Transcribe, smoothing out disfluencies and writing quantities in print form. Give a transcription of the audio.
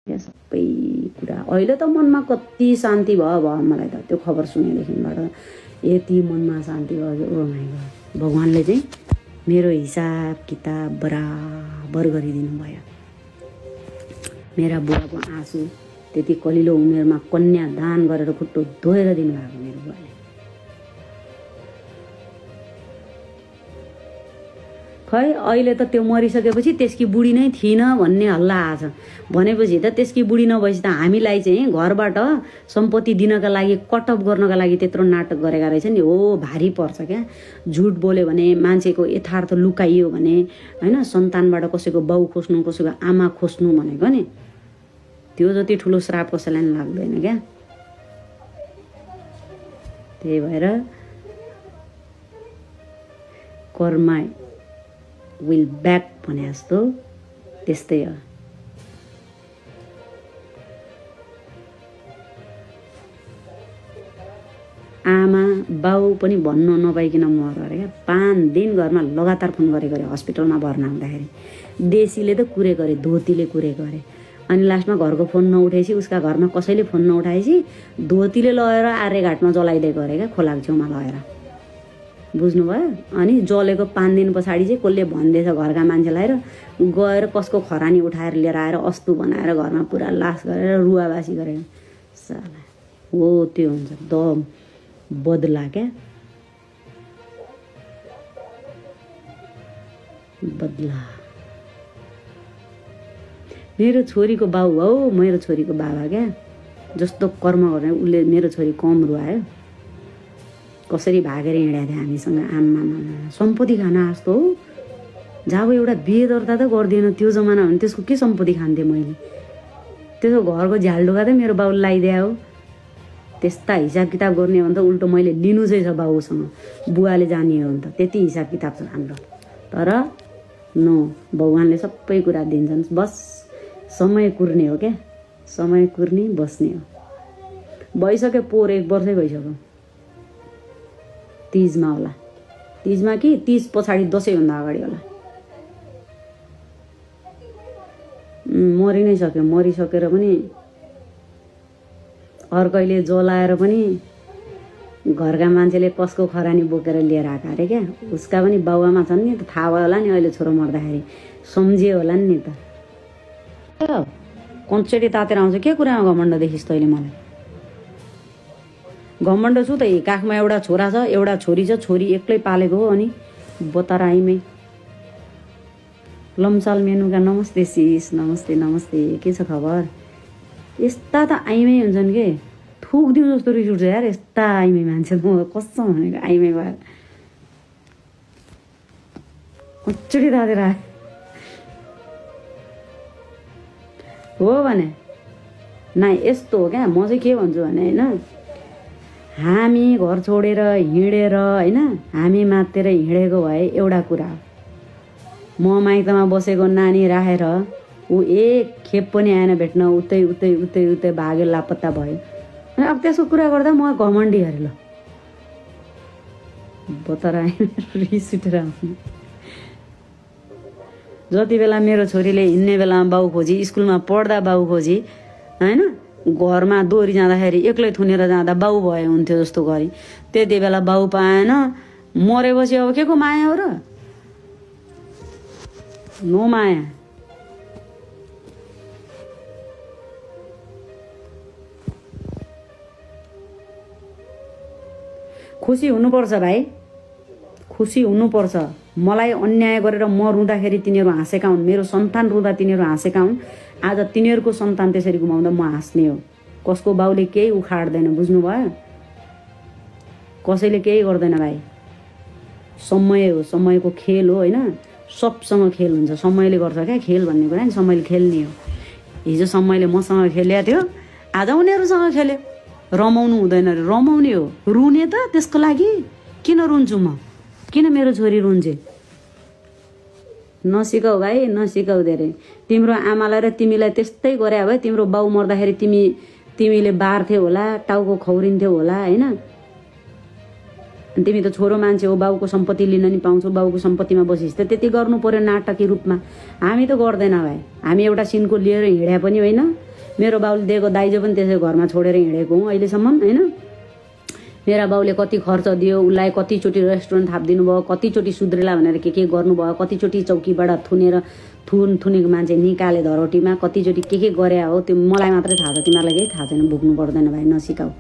सबै कुरा अहिले त मनमा कति शान्ति भयो मलाई त त्यो खबर सुनेदेखिबाट यति मनमा शान्ति भयो। ओ माइ गॉड, भगवानले चाहिँ मेरो हिसाब किताब बराबर गरिदिनु भयो। मेरा बुवाको आँसु त्यति कलिलो उमेरमा कन्या दान गरेर खुट्टो धोएर दिनुभएको मेरो बुवाले। खै अहिले त त्यो मरिसकेपछि त्यसकी बुढी नै थिइन भन्ने हल्ला आछ भनेपछि त त्यसकी बुढी नभएपछि त हामीलाई चाहिँ घरबाट सम्पत्ति दिनका लागि कटअप गर्नका लागि त्यत्रो नाटक गरेका रहेछ नि। हो भारी पर्छ क्या। झुट बोल्यो भने, मान्छेको यथार्थ लुकाइयो भने, हैन, सन्तानबाट कसैको बाउ खोज्नु, कसैको आमा खोज्नु भनेको नि त्यो जति ठुलो श्राप कसैलाई पनि लाग्दैन क्या। त्यही भएर कर्मा विल ब्याक भने जस्तो त्यस्तै हो। आमा बाउ पनि भन्न नपाइकन मर अरे क्या। 5 दिन घरमा लगातार फोन गरे हस्पिटलमा भर्ना हुँदाखेरि। देशीले त कुरेको अरे, धोतीले कुरेको अरे। अनि लास्टमा घरको फोन नउठाएपछि, उसका घरमा कसैले फोन नउठाएपछि धोतीले लगेर आर्यघाटमा जलाइदिएको अरे क्या, खोलाको छेउमा लगेर। बुझ्नुभयो? अनि जलेको 5 दिन पछाडि चाहिँ कसले भन्दैछ घरका मान्छेलाई र गएर कसको खरानी उठाएर लिएर आएर अस्तु बनाएर घरमा पुरा लास गरेर रुवाबासी गरेर साला। हो त्यो हुन्छ द बदला क्या, बदला। मेरो छोरीको बाउ हो, मेरो छोरीको बाबा क्या। जस्तो कर्म गर्ने उसले मेरो छोरी कम रुवायो। कसरी भागेर हिँडेको थियो हामीसँग। आमा सम्पत्ति खाना जस्तो हो। जब एउटा बिहे दर्ता त गर्दिएन त्यो जमाना भने त्यसको के सम्पत्ति खान्थेँ मैले। त्यसको घरको झ्यालडुगा त मेरो बाउले लगाइदिए हो। त्यस्ता हिसाब किताब गर्ने हो भने त उल्टो मैले लिनु चाहिँ छ बाउसँग, बुवाले जाने हो भने त। त्यति हिसाब किताब छ हाम्रो। तर नो, भगवानले सबै कुरा दिन्छन्। बस समय कुर्ने हो क्या। समय कुर्ने बस्ने हो। भइसक्यो पोहोर 1 वर्षै भइसक्यो। 30मा होला। 30मा कि 30 पछाडि दसैँभन्दा अगाडि होला। मरि नै सक्यो। मरिसकेर पनि अर्कैले जलाएर पनि घरका मान्छेले कसको खरानी बोकेर लिएर आएको अरे क्या। उसका पनि बाउआमा छन् नि त, थाहा भयो होला नि अहिले छोरो मर्दाखेरि। सम्झियो होला नि त। कन्चेटी तातेर आउँछ के कुरामा घमण्ड देखिस् तैँले मलाई? घमण्ड छु त। काखमा एउटा छोरा छ, एउटा छोरी छ। छोरी एक्लै पालेको हो। अनि बतारा आइमै लम्साल मेनुका नमस्ते सिस, नमस्ते नमस्ते, के छ खबर? यस्ता त आइमै हुन्छन् के, थुक्दिउँ जस्तो रिस उठ्छ यार यस्ता आइमै मान्छे। म कसम भनेको आइमै भएर कन्चेटी तातेर आए हो भने ना। यस्तो हो क्या। म चाहिँ के भन्छु भने होइन, हामी घर छोडेर हिँडेर होइन, हामी मातेर हिँडेको भए एउटा कुरा हो। म माइतमा बसेको नानी राखेर ऊ एक खेप पनि आएन भेट्न, उतै उतै उतै उतै भाग्यो, लापत्ता भयो। अनि अब त्यसको कुरा गर्दा म घमण्डी अरे ल। बतर रिस उठेर आउनु। जति बेला मेरो छोरीले हिँड्ने बेलामा बाउ खोजी, स्कुलमा पढ्दा बाउ खोजी, होइन, घरमा दोहोरी जाँदाखेरि एक्लै थुनेर जाँदा बाउ भयो हुन्थ्यो जस्तो गरी। त्यति बेला बाउ पाएन। मरेपछि अब के को माया हो र? नो माया। खुसी हुनुपर्छ भाइ, खुसी हुनुपर्छ। मलाई अन्याय गरेर म रुँदाखेरि तिनीहरू हाँसेका हुन्, मेरो सन्तान रुँदा तिनीहरू हाँसेका हुन्। आज तिनीहरूको सन्तान त्यसरी गुमाउँदा म हाँस्ने हो। कसको बाउले केही उखाड्दैन, बुझ्नुभयो? कसैले केही गर्दैन भाइ। समय हो, समयको खेल हो होइन। सबसँग खेल हुन्छ। समयले गर्छ क्या खेल भन्ने कुरा नि, समयले खेल्ने हो। हिजो समयले मसँग खेलेको थियो, आज उनीहरूसँग खेल्यो। रमाउनु हुँदैन रे, रमाउने हो। रुने त त्यसको लागि किन रुन्छु म? किन मेरो छोरी रुन्छे? नसिकाऊ भाइ, नसिकाऊ धेरै। तिम्रो आमालाई र तिमीलाई त्यस्तै गरे भए तिम्रो बाउ मर्दाखेरि तिमीले बार्थ्यौ होला, टाउको खौरिन्थ्यौ होला होइन। तिमी त छोरो मान्छे हो, बाउको सम्पत्ति लिन नि पाउँछौ, बाउको सम्पत्तिमा बसिस् त त्यति गर्नु पर्यो नाटकी रूपमा। हामी त गर्दैन भाइ। हामी एउटा सिनको लिएर हिँड्या पनि होइन, मेरो बाउले दिएको दाइजो पनि त्यसै घरमा छोडेर हिँडेको हुँ अहिलेसम्म होइन। मेरा बाउले कति खर्च दियो, उसलाई कतिचोटि रेस्टुरेन्ट थापिदिनु भयो, कतिचोटि सुध्रेला भनेर के गर्नुभयो, कतिचोटि चौकीबाट थुनेको मान्छे निकाले धरोटीमा, कतिचोटि के गरे हो त्यो मलाई मात्रै थाहा छ, तिमीहरूलाई केही थाहा छैन। भुक्नु पर्दैन भाइ, नसिकाऊ।